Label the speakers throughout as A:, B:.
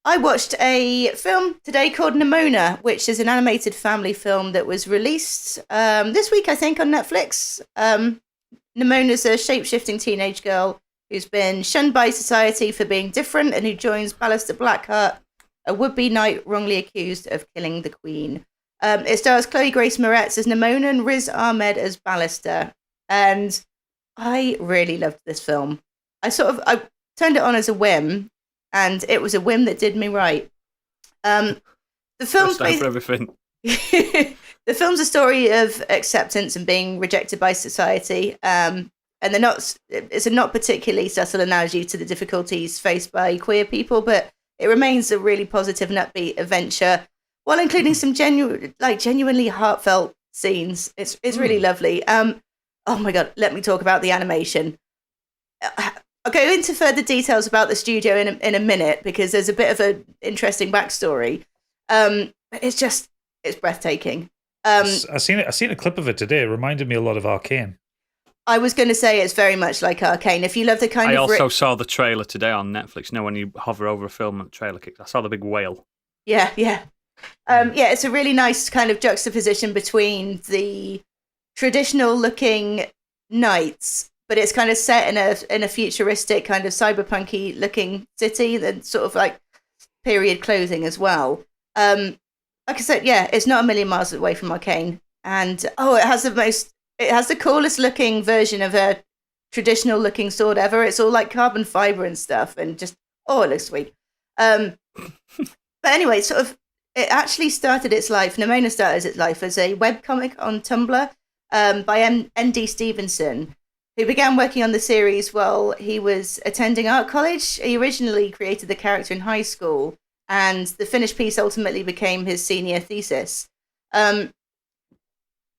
A: I watched a film today called Nimona, which is an animated family film that was released this week, I think, on Netflix. Nimona's a shape-shifting teenage girl who's been shunned by society for being different and who joins Ballister Blackheart, a would-be knight wrongly accused of killing the queen. It stars Chloe Grace Moretz as Nimona and Riz Ahmed as Ballister. And I really loved this film. I turned it on as a whim, and it was a whim that did me right. The film's
B: for everything.
A: The film's a story of acceptance and being rejected by society. And it's a not particularly subtle analogy to the difficulties faced by queer people, but it remains a really positive and upbeat adventure, while including some genuinely heartfelt scenes. It's really lovely. Oh my God, let me talk about the animation. I'll go into further details about the studio in a minute, because there's a bit of an interesting backstory. It's breathtaking.
C: I seen a clip of it today. It reminded me a lot of Arcane.
A: I was going to say it's very much like Arcane. If you love the kind
B: I
A: of...
B: also saw the trailer today on Netflix. You know, when you hover over a film and the trailer kicks, I saw the big whale.
A: Yeah. It's a really nice kind of juxtaposition between the traditional-looking knights, but it's kind of set in a futuristic kind of cyberpunky looking city, and sort of like period clothing as well. Like I said, yeah, it's not a million miles away from Arcane, and it has the coolest looking version of a traditional looking sword ever. It's all like carbon fiber and stuff, and just it looks sweet. But anyway, it actually started its life. Nimona started its life as a webcomic on Tumblr by N.D. Stevenson, who began working on the series while he was attending art college. He originally created the character in high school, and the finished piece ultimately became his senior thesis.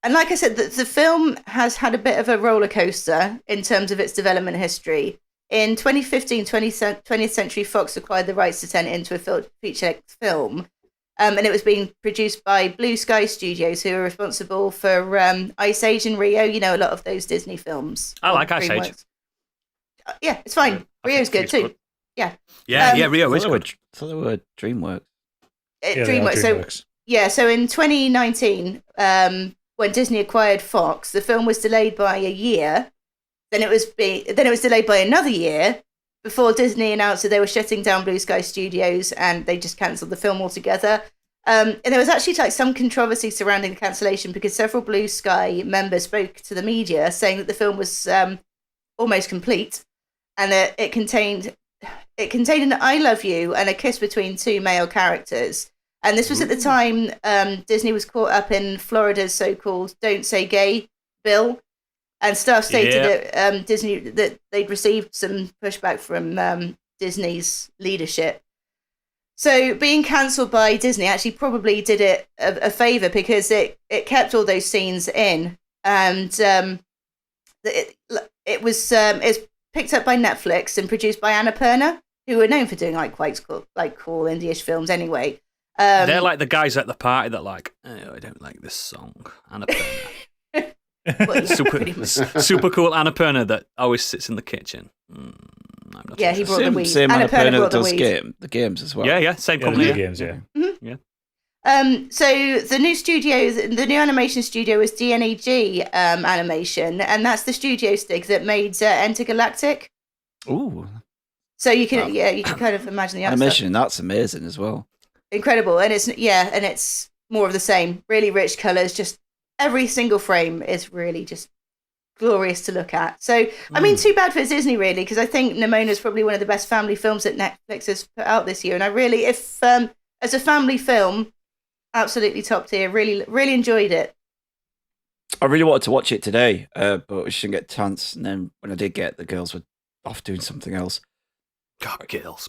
A: And like I said, the film has had a bit of a roller coaster in terms of its development history. In 2015, 20th Century Fox acquired the rights to turn it into a feature-length film. And it was being produced by Blue Sky Studios, who are responsible for Ice Age and Rio. You know, a lot of those Disney films.
B: I like Ice Age.
A: Yeah, it's fine. Rio's good too. Yeah.
B: Rio is good.
D: I thought they were DreamWorks.
A: DreamWorks. So in 2019, when Disney acquired Fox, the film was delayed by a year. Then it was delayed by another year before Disney announced that they were shutting down Blue Sky Studios, and they just cancelled the film altogether. And there was actually some controversy surrounding the cancellation, because several Blue Sky members spoke to the media saying that the film was almost complete, and that it contained an "I love you" and a kiss between two male characters. And this was at the time Disney was caught up in Florida's so-called "Don't Say Gay" bill. And staff stated that Disney that they'd received some pushback from Disney's leadership. So being cancelled by Disney actually probably did it a favour, because it kept all those scenes in, and it's picked up by Netflix and produced by Annapurna, who are known for doing quite cool indie-ish films anyway.
B: They're like the guys at the party that I don't like this song, Annapurna. Super cool Annapurna that always sits in the kitchen.
A: He brought the weed.
D: Same Annapurna that does the games as well.
B: Yeah, same company.
C: The games, yeah.
A: Mm-hmm.
B: Yeah.
A: So the new animation studio is DNAG Animation, and that's the studio stick that made Intergalactic.
D: Ooh.
A: So you can kind of imagine the
D: animation, and that's amazing as well.
A: Incredible, and it's more of the same. Really rich colours, just. Every single frame is really just glorious to look at. So, I mean, too bad for Disney, really, because I think Nimona is probably one of the best family films that Netflix has put out this year. And I really, as a family film, absolutely top tier. Really, really enjoyed it.
D: I really wanted to watch it today, but we didn't get a chance. And then when I did the girls were off doing something else.
B: God, girls.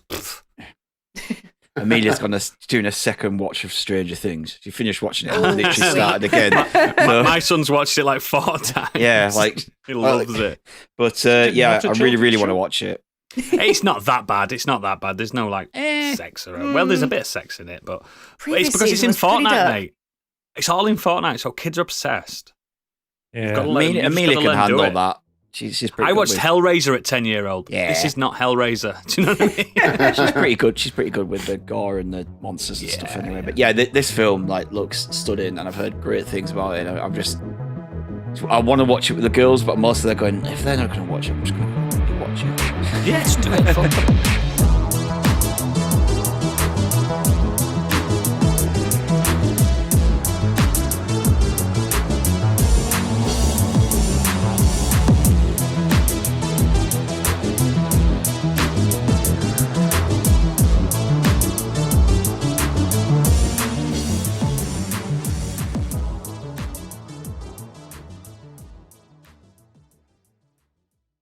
D: Amelia's doing a second watch of Stranger Things. She finished watching it and literally started again.
B: My son's watched it 4 times.
D: Yeah,
B: he loves it.
D: But I really want to watch it.
B: It's not that bad. There's no sex around. Well, there's a bit of sex in it, but it's because it's in Fortnite, mate. It's all in Fortnite, so kids are obsessed.
C: Yeah,
D: Amelia can handle that. She's pretty.
B: I
D: good
B: watched
D: with,
B: Hellraiser at 10-year-old.
D: Yeah.
B: This is not Hellraiser. Do you know what I mean?
D: She's pretty good. She's pretty good with the gore and the monsters and stuff. Anyway, but yeah, this film like looks stunning, and I've heard great things about it. I want to watch it with the girls, but most of them are going, if they're not going to watch it, I'm just going to watch it.
B: Yes, do it.